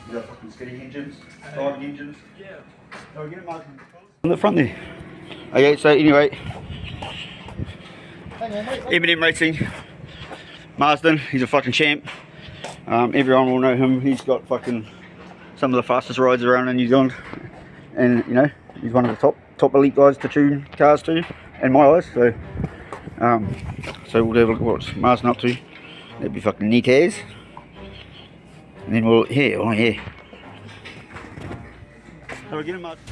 You got fucking skiddy engines, driving engines. Yeah. Oh, get it, Marsden. On the front there. Okay, so anyway, M&M Racing, Marsden, he's a fucking champ. Everyone will know him. He's got fucking some of the fastest rides around in New Zealand, and you know he's one of the top elite guys to tune cars to, in my eyes. So, so we'll have a look at what's Marsden up to. That'd be fucking neat as. And then we'll here. So we're getting Marsden.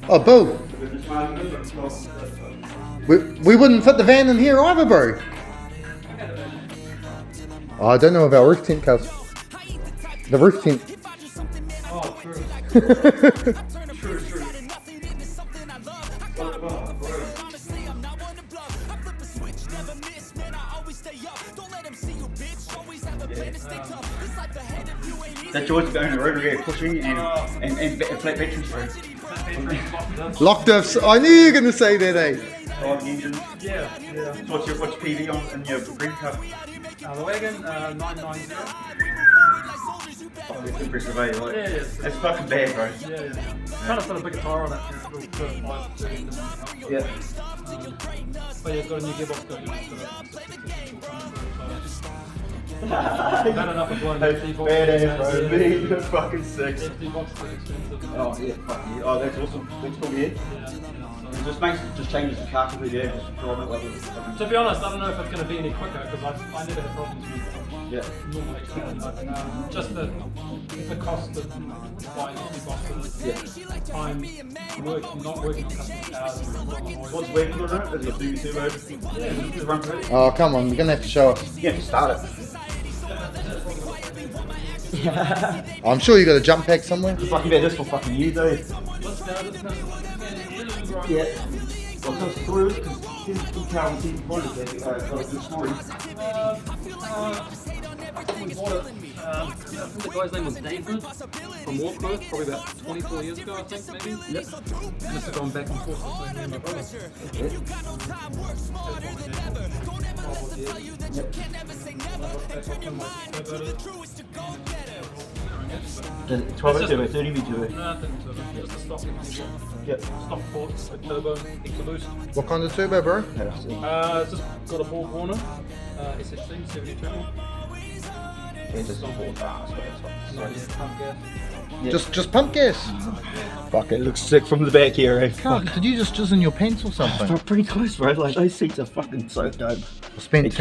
Oh, Bill, we wouldn't fit the van in here either, bro. Oh, I don't know about roof tent, cuz. The roof tent. Oh, true. True. That choice of going to Rotary pushing and flat batteries for it. Lock diffs. I knew you were going to say that, eh? Driving engines. Yeah. So what's your PV on in your green cup? The wagon, 990. Oh, it's impressive, eh? Like, Yeah. it's fucking bad, bro. Yeah. Trying to put a bigger tire on it. Yeah. But yeah, it's got a new gearbox going. Not enough of blowing That's empty badass, bro. boxes. Man, that's fucking sick. Empty boxes are expensive. Oh, yeah, fuck yeah. Oh, that's awesome. That's cool, yeah. It just changes the car completely, yeah. Just drive it like this. To be honest, I don't know if it's going to be any quicker because I never had problems with Yeah. normal XL, but just the cost of buying empty boxes, time not working on custom cars. What's working on it? Is it a big turbo? Yeah, just run through it. Oh, come on. You're going to have to show us. Yeah, just start it. I'm sure you got a jump pack somewhere. Fucking about this for fucking years, though. Yeah. Well, so story because his car was even bonded there. Got a good story. We bought it, I think the guy's name was David from Auckland, probably about 24 years ago, I think, maybe. Yep. Must have gone back and forth between me and my brother. The 12 turbo, 30 V turbo. No, I think so. Just a stock. Yep. Stock port with turbo, extra boost. What kind of turbo, bro? It's just got a ball corner, SSC, 70 turbo. It's just on board fast, but it's Pump gas. Yeah. Just pump gas. Fuck, it looks sick from the back here, eh? God, did you just jizz in your pants or something? It's pretty close, bro. Like, those seats are fucking so dope. I've spent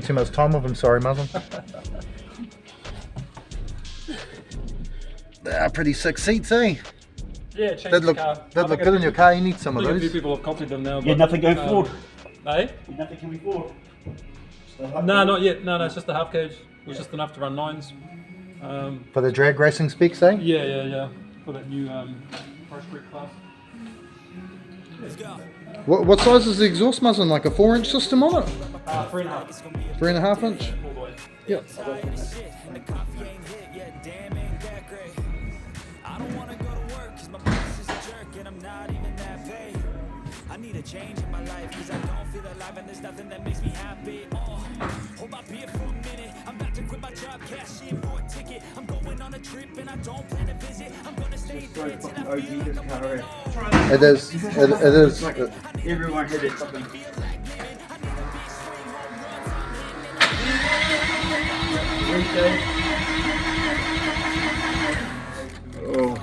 too much time with him, sorry, Marsden. They're pretty sick seats, eh? Yeah, change They'd look good in your car. You need some of I think a few those. people have copied them now. Yeah, nothing going forward. Eh? Nothing coming forward. No, not yet. No, it's just the half cage. It was just enough to run nines. For the drag racing specs, eh? Yeah. For that new Pro Street class. What size is the exhaust, Marsden? Like a 4-inch system on it? 3.5. 3.5 inch? All the way. Yep. I need a change in my life because I don't feel alive and there's nothing that makes me happy. Hold my beer for a minute. I'm about to quit my job, cash in for a ticket. I'm going on a trip and I don't plan to visit. I'm gonna stay there till I feel this car, eh? It is. It is. Everyone had it fucking. Oh.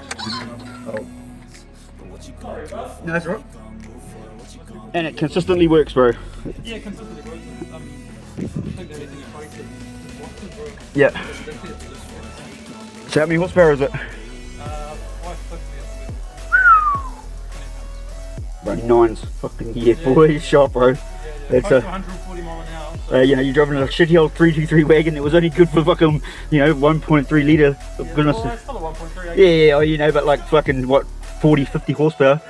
No, that's right. And it consistently works, bro. Yeah, consistently works. I think the only thing it breaks is boxes, bro. Yeah. So how many horsepower is it? 550. Bro, nines. Fucking yeah, boy, shot, bro. That's Close to 140 mile an hour. So you know, you're driving a shitty old 323 wagon that was only good for fucking, you know, 1.3 litre. yeah, Goodness. well, it's still a 1.3. Yeah, you know, but like fucking what, 40, 50 horsepower.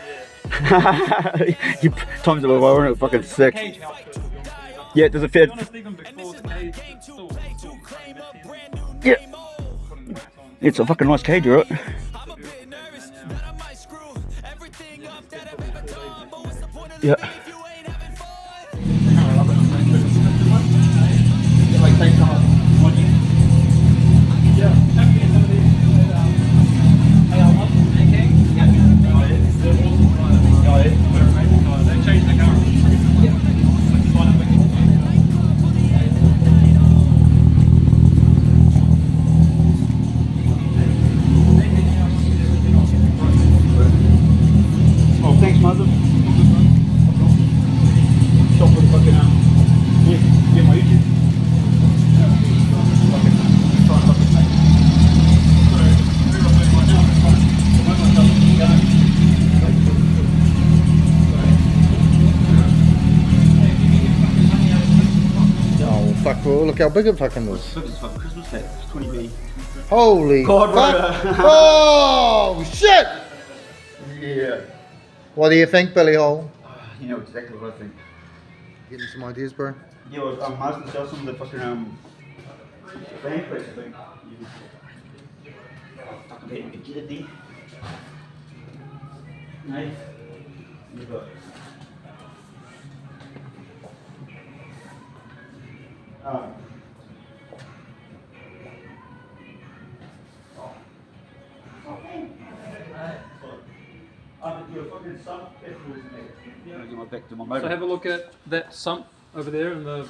You times it by one, it was fucking sick. Cage helps it, to be honest with you. Yeah, does it fit? Honest, even before the cage, it's still Yeah. It's a fucking nice cage, right? Yeah. Yeah. Mazin. Shop with fucking yeah, my YouTube. Oh, fuck, well, look how big it fucking is. Look at this fucking Christmas hat, it's 20p. Holy God, fuck. bro. Oh, shit! Yeah. What do you think, Billy Hole? You know exactly what I think. Getting some ideas, bro? Yeah, well, Marsden sells some of the fucking van plates, I think. Fucking get it there. Hey, you've got. Back to my motor. So have a look at that sump over there in the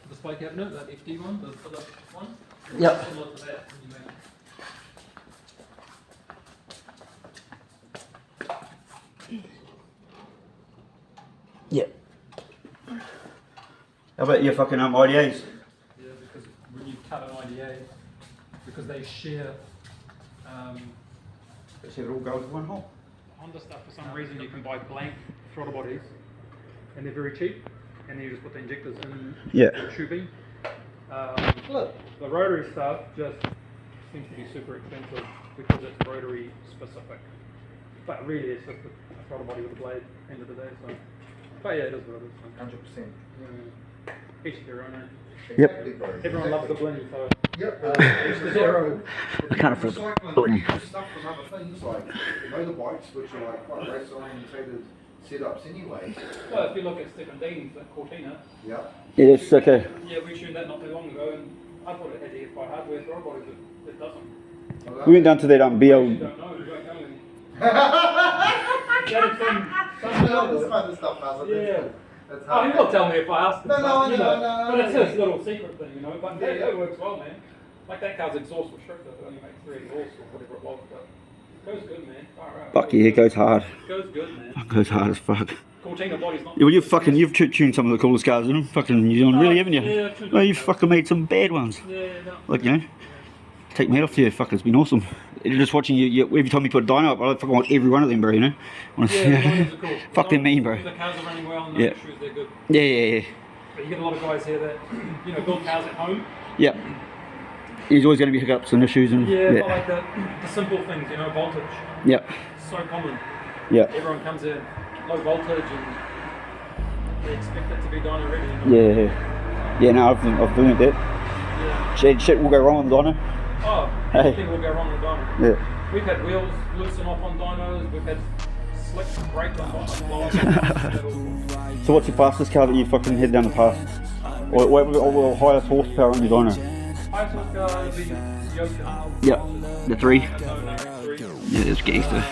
display cabinet, that FD one, the Philip one. Yep. Similar to that when you make Yep. How about your fucking IDAs? Yeah, because when you cut an IDA, because they share Let's have it all go into one hole. Honda stuff, for some reason you can buy blank throttle bodies and they're very cheap, and then you just put the injectors in the tubing. The rotary stuff just seems to be super expensive because it's rotary specific, but really it's just a throttle body with a blade at the end of the day. So, but yeah, it is what it is. 100%. Yeah. Each to their own. Yep. Everyone loves the bling, so Yep. each to their own. I can't afford the bling. Stuff from other things like motorbikes, which are like quite race orientated setups anyway. Well, if you look at Stephen Dean's Cortina, Yep. Yes, okay. yeah, we tuned that not too long ago, and I thought it had EFI hardware throttle bodies. It doesn't. We went down to that You BL. don't know. You don't know. This kind of stuff, Marsden. Yeah. That's Oh, he will tell me if I ask him. No, but, you know, no. But it's his little secret thing, you know. But yeah, it works well, man. Like that car's exhaust restricted. It only makes 3 exhausts or whatever it was. But it goes good, man. Alright. Fuck yeah, it goes hard. Goes good, man. It goes hard as fuck. Cortina body's not. Yeah, well, you've tuned some of the coolest cars in fucking New Zealand, really, haven't you? Yeah, I've tuned Well, them. you've fucking made some bad ones. Yeah, no. Like, you know, take me off to you, fuck, it's been awesome. Just watching you every time you put a dyno up, I fucking want every one of them, bro, you know? Yeah, the dynos are cool. Fuck them mean, bro. The cars are running well and Yeah. the shoes, they're good. Yeah. But you get a lot of guys here that, you know, build cars at home. Yep. There's always going to be hiccups and issues and... Yeah, but like the simple things, you know, voltage. Yep. So common. Yep. Everyone comes in low voltage and they expect it to be dyno ready. You know? Yeah, no, I've learned that. Yeah. Shit will go wrong on the dyno. Oh, Hey. everything will go wrong with dyno. Yeah. We've had wheels loosen off on dynos, we've had slick brakes on dynos. So what's your fastest car that you fucking had down the pass? Or highest horsepower on your dyno? Highest horsepower would be Yokohama. Yep. The 3. No, 3. Yeah, it's gangster.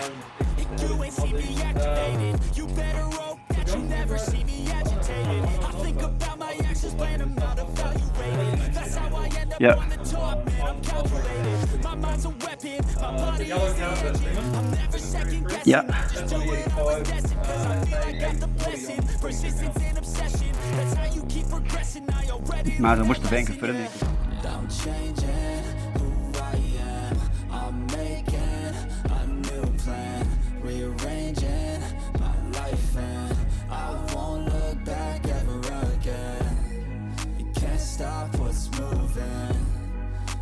You ain't see me activated. You better hope that you never see me agitated. I think about my actions, plan them out, evaluated. That's how I end up Yep. on the top, man. I'm calculated. My mind's a weapon, my body Yellow is the car, engine. I'm never second guessing. Yep. Just do it, I was destined. 'Cause I feel I got the blessing. Persistence and obsession. That's how you keep progressing. I already Marsden, wish the van could fit in there. I'm changing who I am. I'm making a new plan, rearranging my life, and I won't look back ever again. You can't stop what's moving.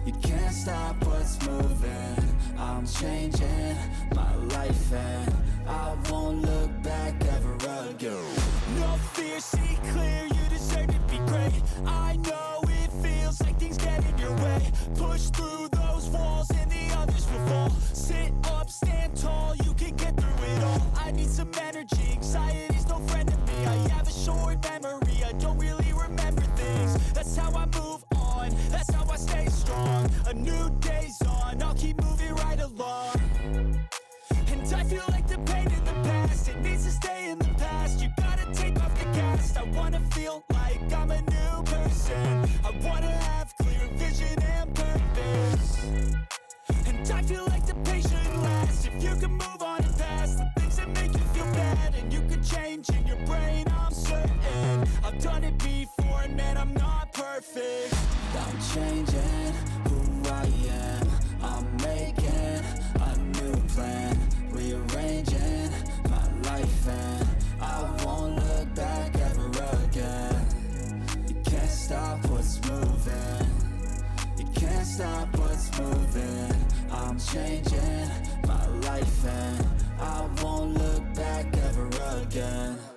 You can't stop what's moving. I'm changing my life, and I won't look back ever again. No fear, see clear. You deserve to be great. I know it feels like things get in your way. Push through those walls and the others will fall. Sit up, stand tall, you can get through it all. I need some energy, anxiety's no friend to me. I have a short memory, I don't really remember things. That's how I move on, that's how I stay strong. A new day's on, I'll keep moving right along. And I feel like the pain in the past, it needs to stay in the past. You gotta take off the cast. I wanna feel like I'm a new person. I wanna have clear vision and purpose. And I feel like the patient lasts. If you can move on and past the things that make you feel bad, changing who I am. I'm making a new plan, rearranging my life, and I won't look back ever again. You can't stop what's moving. You can't stop what's moving. I'm changing my life, and I won't look back ever again.